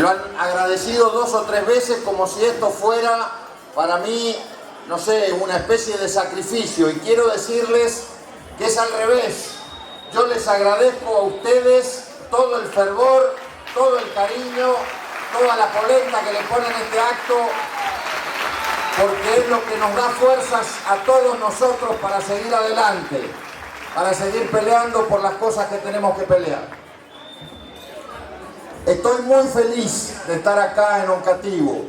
Lo han agradecido 2 o 3 veces como si esto fuera, para mí, no sé, una especie de sacrificio. Y quiero decirles que es al revés. Yo les agradezco a ustedes todo el fervor, todo el cariño, toda la polenta que le ponen a este acto, porque es lo que nos da fuerzas a todos nosotros para seguir adelante, para seguir peleando por las cosas que tenemos que pelear. Estoy muy feliz de estar acá en Oncativo.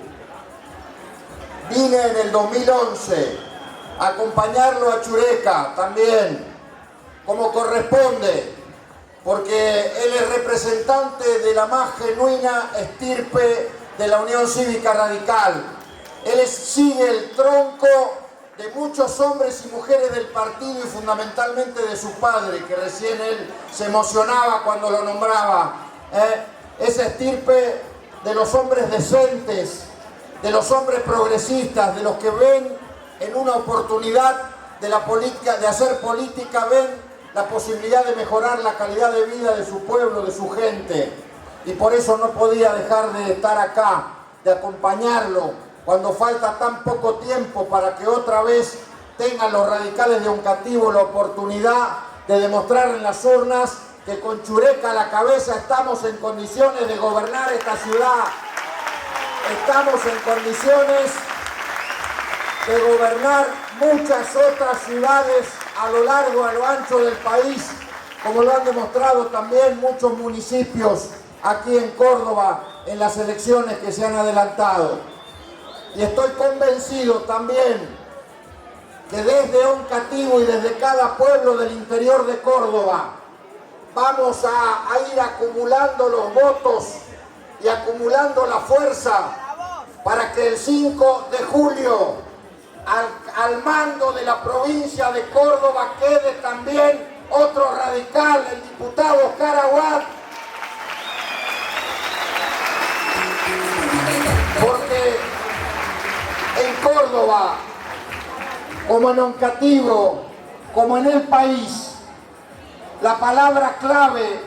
Vine en el 2011 a acompañarlo a Chureca también, como corresponde, porque él es representante de la más genuina estirpe de la Unión Cívica Radical. Él sigue el tronco de muchos hombres y mujeres del partido y fundamentalmente de su padre, que recién él se emocionaba cuando lo nombraba. Esa estirpe de los hombres decentes, de los hombres progresistas, de los que ven en una oportunidad de la política, de hacer política, ven la posibilidad de mejorar la calidad de vida de su pueblo, de su gente. Y por eso no podía dejar de estar acá, de acompañarlo, cuando falta tan poco tiempo para que otra vez tengan los radicales de Oncativo la oportunidad de demostrar en las urnas que con Chureca a la cabeza estamos en condiciones de gobernar esta ciudad. Estamos en condiciones de gobernar muchas otras ciudades a lo largo, a lo ancho del país, como lo han demostrado también muchos municipios aquí en Córdoba en las elecciones que se han adelantado. Y estoy convencido también que desde Oncativo y desde cada pueblo del interior de Córdoba vamos a ir acumulando los votos y acumulando la fuerza para que el 5 de julio al mando de la provincia de Córdoba quede también otro radical, el diputado Oscar Aguad, porque en Córdoba, como en Oncativo, como en el país, la palabra clave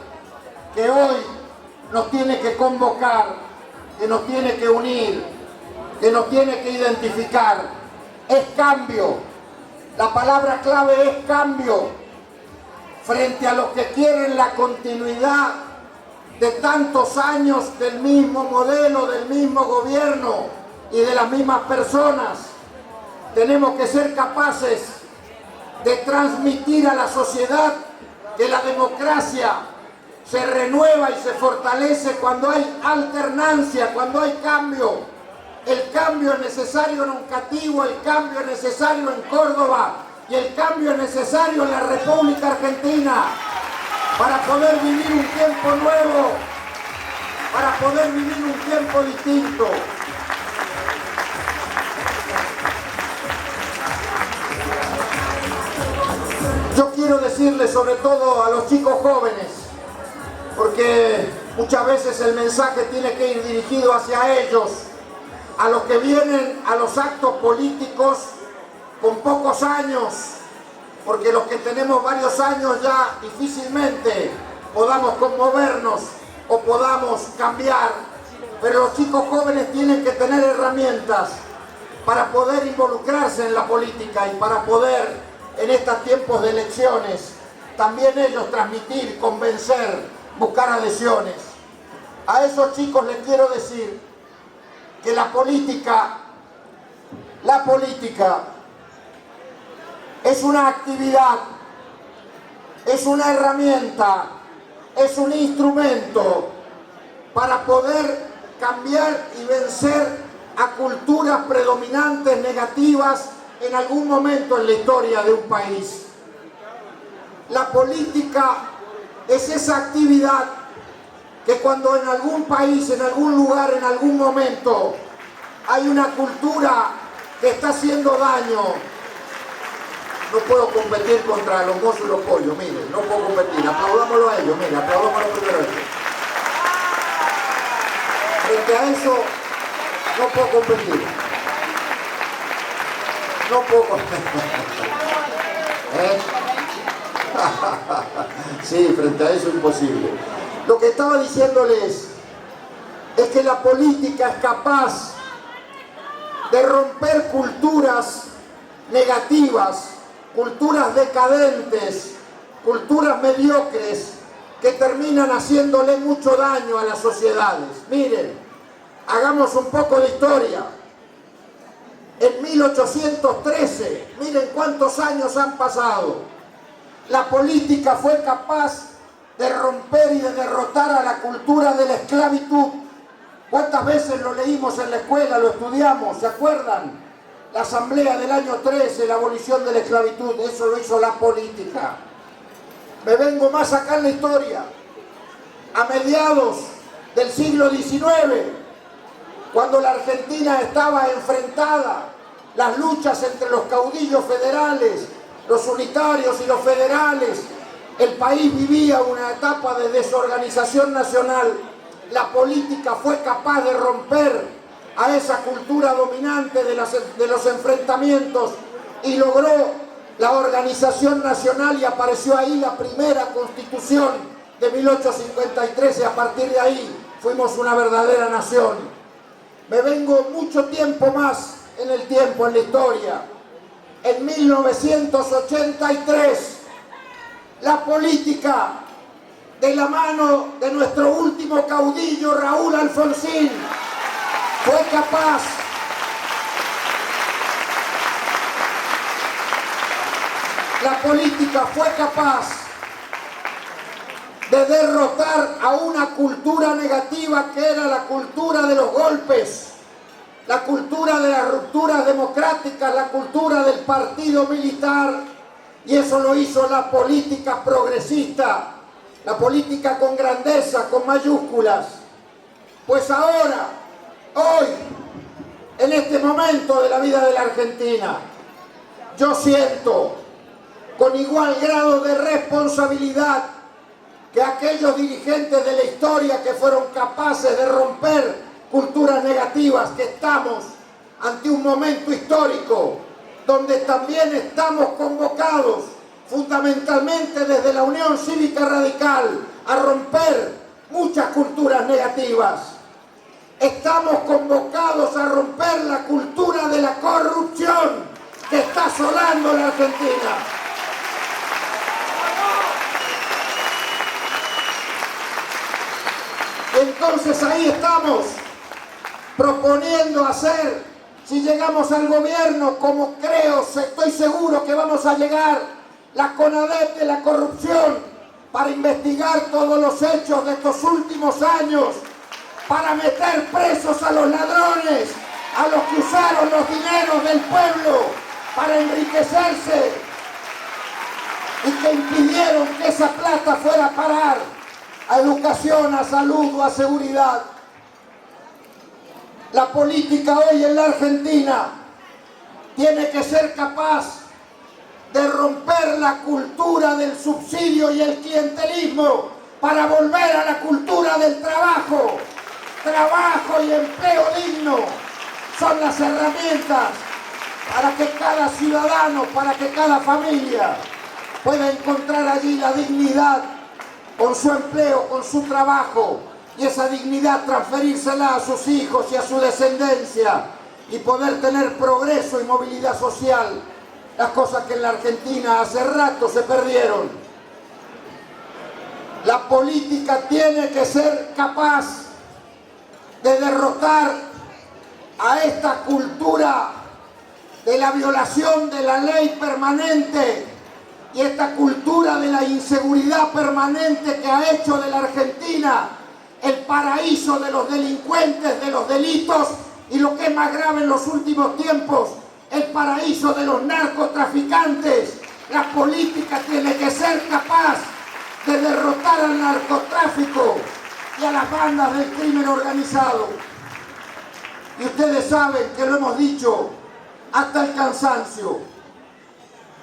que hoy nos tiene que convocar, que nos tiene que unir, que nos tiene que identificar, es cambio. La palabra clave es cambio frente a los que quieren la continuidad de tantos años del mismo modelo, del mismo gobierno y de las mismas personas. Tenemos que ser capaces de transmitir a la sociedad que la democracia se renueva y se fortalece cuando hay alternancia, cuando hay cambio. El cambio es necesario en Oncativo, el cambio es necesario en Córdoba y el cambio es necesario en la República Argentina para poder vivir un tiempo nuevo, para poder vivir un tiempo distinto. Yo quiero decirles sobre todo a los chicos jóvenes, porque muchas veces el mensaje tiene que ir dirigido hacia ellos, a los que vienen a los actos políticos con pocos años, porque los que tenemos varios años ya difícilmente podamos conmovernos o podamos cambiar, pero los chicos jóvenes tienen que tener herramientas para poder involucrarse en la política y para poder en estos tiempos de elecciones también ellos transmitir, convencer, buscar adhesiones. A esos chicos les quiero decir que la política es una actividad, es una herramienta, es un instrumento para poder cambiar y vencer a culturas predominantes negativas en algún momento en la historia de un país. La política es esa actividad que cuando en algún país, en algún lugar, en algún momento hay una cultura que está haciendo daño. No puedo competir contra los mozos y los pollos, miren, no puedo competir. Aplaudámoslo a ellos, miren, aplaudámoslo primero a ellos. Frente a eso, no puedo competir. No puedo competir. Sí, frente a eso es imposible. Lo que estaba diciéndoles es que la política es capaz de romper culturas negativas, culturas decadentes, culturas mediocres que terminan haciéndole mucho daño a las sociedades. Miren, hagamos un poco de historia. En 1813, miren cuántos años han pasado, la política fue capaz de romper y de derrotar a la cultura de la esclavitud. ¿Cuántas veces lo leímos en la escuela, lo estudiamos? ¿Se acuerdan? La asamblea del año 13, la abolición de la esclavitud, eso lo hizo la política. Me vengo más acá en la historia. A mediados del siglo XIX, cuando la Argentina estaba enfrentada, las luchas entre los caudillos federales, los unitarios y los federales, el país vivía una etapa de desorganización nacional. La política fue capaz de romper a esa cultura dominante de los enfrentamientos y logró la organización nacional, y apareció ahí la primera constitución de 1853, y a partir de ahí fuimos una verdadera nación. Me vengo mucho tiempo más en el tiempo, en la historia. En 1983, la política, de la mano de nuestro último caudillo, Raúl Alfonsín, fue capaz de derrotar a una cultura negativa que era la cultura de los golpes, la cultura de las rupturas democráticas, la cultura del partido militar, y eso lo hizo la política progresista, la política con grandeza, con mayúsculas. Pues ahora, hoy, en este momento de la vida de la Argentina, yo siento con igual grado de responsabilidad que aquellos dirigentes de la historia que fueron capaces de romper culturas negativas, que estamos ante un momento histórico donde también estamos convocados fundamentalmente desde la Unión Cívica Radical a romper muchas culturas negativas. Estamos convocados a romper la cultura de la corrupción que está asolando la Argentina. Entonces ahí estamos proponiendo hacer, si llegamos al gobierno, como estoy seguro que vamos a llegar, la CONADEP de la corrupción, para investigar todos los hechos de estos últimos años, para meter presos a los ladrones, a los que usaron los dineros del pueblo para enriquecerse y que impidieron que esa plata fuera a parar a educación, a salud o a seguridad. La política hoy en la Argentina tiene que ser capaz de romper la cultura del subsidio y el clientelismo para volver a la cultura del trabajo. Trabajo y empleo digno son las herramientas para que cada ciudadano, para que cada familia pueda encontrar allí la dignidad con su empleo, con su trabajo, y esa dignidad transferírsela a sus hijos y a su descendencia, y poder tener progreso y movilidad social, las cosas que en la Argentina hace rato se perdieron. La política tiene que ser capaz de derrotar a esta cultura de la violación de la ley permanente y esta cultura de la inseguridad permanente que ha hecho de la Argentina el paraíso de los delincuentes, de los delitos, y lo que es más grave en los últimos tiempos, el paraíso de los narcotraficantes. La política tiene que ser capaz de derrotar al narcotráfico y a las bandas del crimen organizado. Y ustedes saben que lo hemos dicho hasta el cansancio.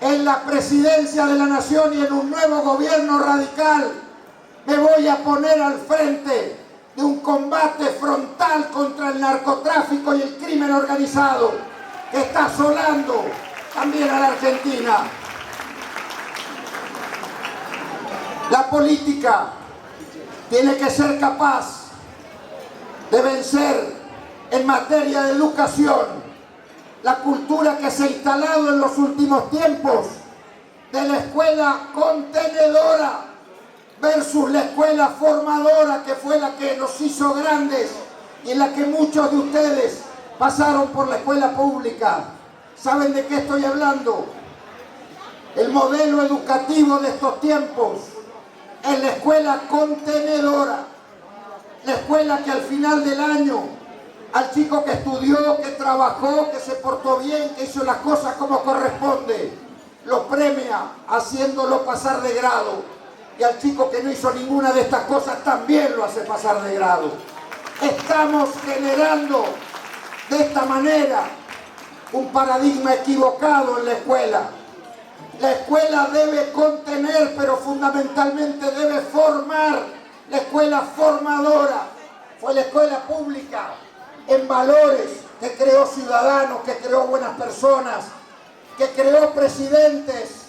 En la presidencia de la Nación y en un nuevo gobierno radical me voy a poner al frente de un combate frontal contra el narcotráfico y el crimen organizado que está asolando también a la Argentina. La política tiene que ser capaz deben ser en materia de educación la cultura que se ha instalado en los últimos tiempos de la escuela contenedora versus la escuela formadora, que fue la que nos hizo grandes y en la que muchos de ustedes pasaron por la escuela pública. ¿Saben de qué estoy hablando? El modelo educativo de estos tiempos es la escuela contenedora, la escuela que al final del año al chico que estudió, que trabajó, que se portó bien, que hizo las cosas como corresponde, lo premia haciéndolo pasar de grado, y al chico que no hizo ninguna de estas cosas también lo hace pasar de grado. Estamos generando de esta manera un paradigma equivocado en la escuela. La escuela debe contener, pero fundamentalmente debe formar. La escuela formadora fue la escuela pública en valores, que creó ciudadanos, que creó buenas personas, que creó presidentes,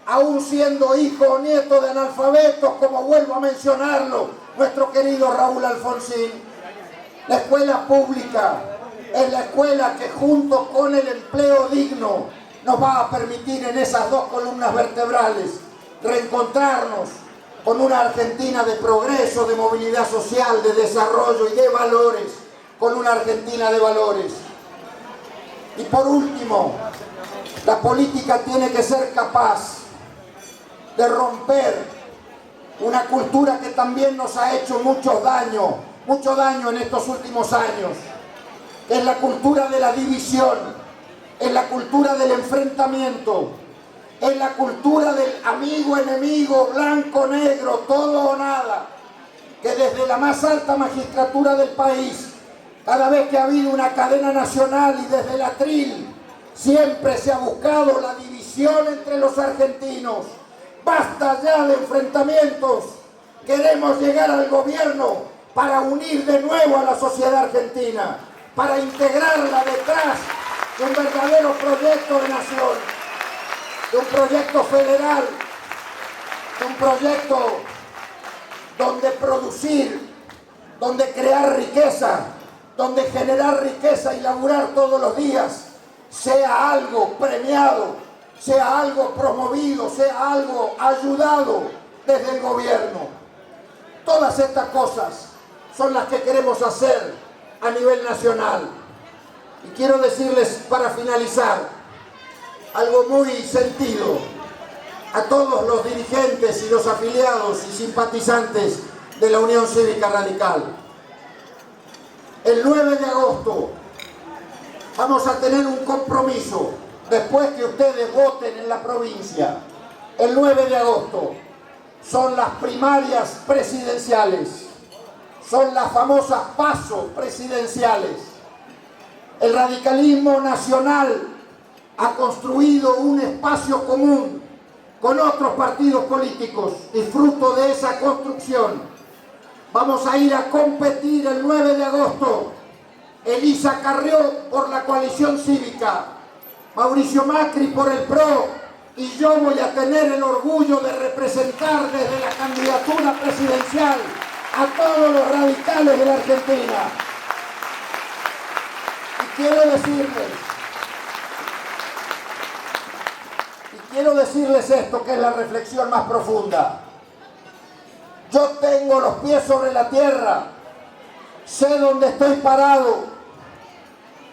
aún siendo hijo o nieto de analfabetos, como vuelvo a mencionarlo, nuestro querido Raúl Alfonsín. La escuela pública es la escuela que junto con el empleo digno nos va a permitir en esas dos columnas vertebrales reencontrarnos con una Argentina de progreso, de movilidad social, de desarrollo y de valores, con una Argentina de valores. Y por último, la política tiene que ser capaz de romper una cultura que también nos ha hecho mucho daño en estos últimos años, que es la cultura de la división, es la cultura del enfrentamiento, es la cultura del amigo, enemigo, blanco, negro, todo o nada, que desde la más alta magistratura del país, cada vez que ha habido una cadena nacional y desde el atril, siempre se ha buscado la división entre los argentinos. Basta ya de enfrentamientos. Queremos llegar al gobierno para unir de nuevo a la sociedad argentina, para integrarla detrás de un verdadero proyecto de nación, de un proyecto federal, de un proyecto donde producir, donde crear riqueza, donde generar riqueza y laburar todos los días sea algo premiado, sea algo promovido, sea algo ayudado desde el gobierno. Todas estas cosas son las que queremos hacer a nivel nacional. Y quiero decirles, para finalizar, algo muy sentido a todos los dirigentes y los afiliados y simpatizantes de la Unión Cívica Radical. El 9 de agosto vamos a tener un compromiso, después que ustedes voten en la provincia. El 9 de agosto son las primarias presidenciales, son las famosas PASO presidenciales. El radicalismo nacional ha construido un espacio común con otros partidos políticos y fruto de esa construcción vamos a ir a competir el 9 de agosto. Elisa Carrió por la coalición cívica, Mauricio Macri por el PRO, y yo voy a tener el orgullo de representar desde la candidatura presidencial a todos los radicales de la Argentina. Y quiero decirles esto, que es la reflexión más profunda. Yo tengo los pies sobre la tierra, sé dónde estoy parado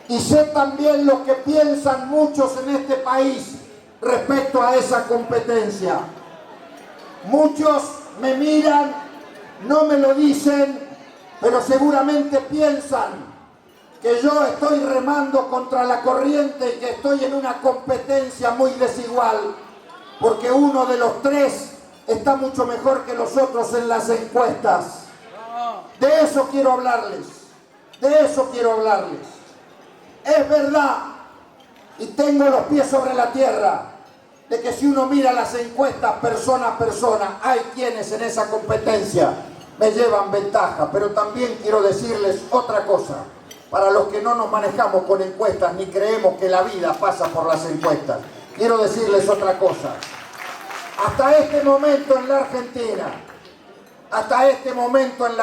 y sé también lo que piensan muchos en este país respecto a esa competencia. Muchos me miran, no me lo dicen, pero seguramente piensan que yo estoy remando contra la corriente y que estoy en una competencia muy desigual, porque uno de los tres está mucho mejor que los otros en las encuestas. De eso quiero hablarles, de eso quiero hablarles. Es verdad, y tengo los pies sobre la tierra, de que si uno mira las encuestas persona a persona, hay quienes en esa competencia me llevan ventaja, pero también quiero decirles otra cosa. Para los que no nos manejamos con encuestas ni creemos que la vida pasa por las encuestas, quiero decirles otra cosa. Hasta este momento en la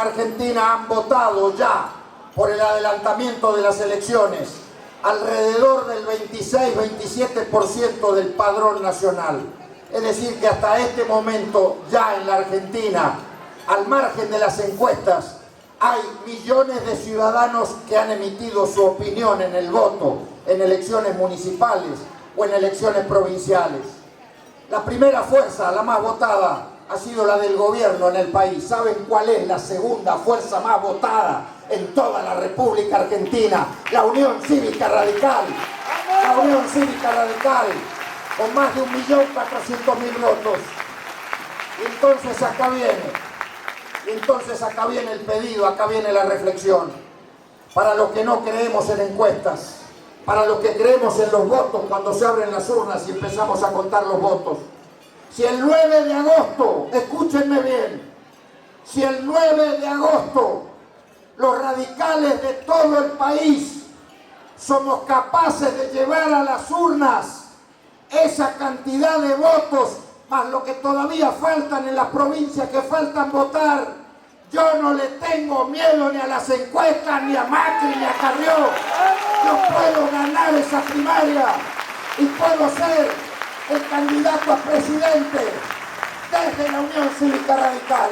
Argentina han votado ya por el adelantamiento de las elecciones, alrededor del 26-27% del padrón nacional. Es decir, que hasta este momento ya en la Argentina, al margen de las encuestas, hay millones de ciudadanos que han emitido su opinión en el voto, en elecciones municipales o en elecciones provinciales. La primera fuerza, la más votada, ha sido la del gobierno en el país. ¿Saben cuál es la segunda fuerza más votada en toda la República Argentina? La Unión Cívica Radical. La Unión Cívica Radical, con más de 1.400.000 votos. Y entonces acá viene el pedido, acá viene la reflexión. Para los que no creemos en encuestas, para los que creemos en los votos cuando se abren las urnas y empezamos a contar los votos. Si el 9 de agosto, escúchenme bien, si el 9 de agosto los radicales de todo el país somos capaces de llevar a las urnas esa cantidad de votos, más lo que todavía faltan en las provincias que faltan votar, yo no le tengo miedo ni a las encuestas, ni a Macri, ni a Carrió. Yo puedo ganar esa primaria y puedo ser el candidato a presidente desde la Unión Cívica Radical.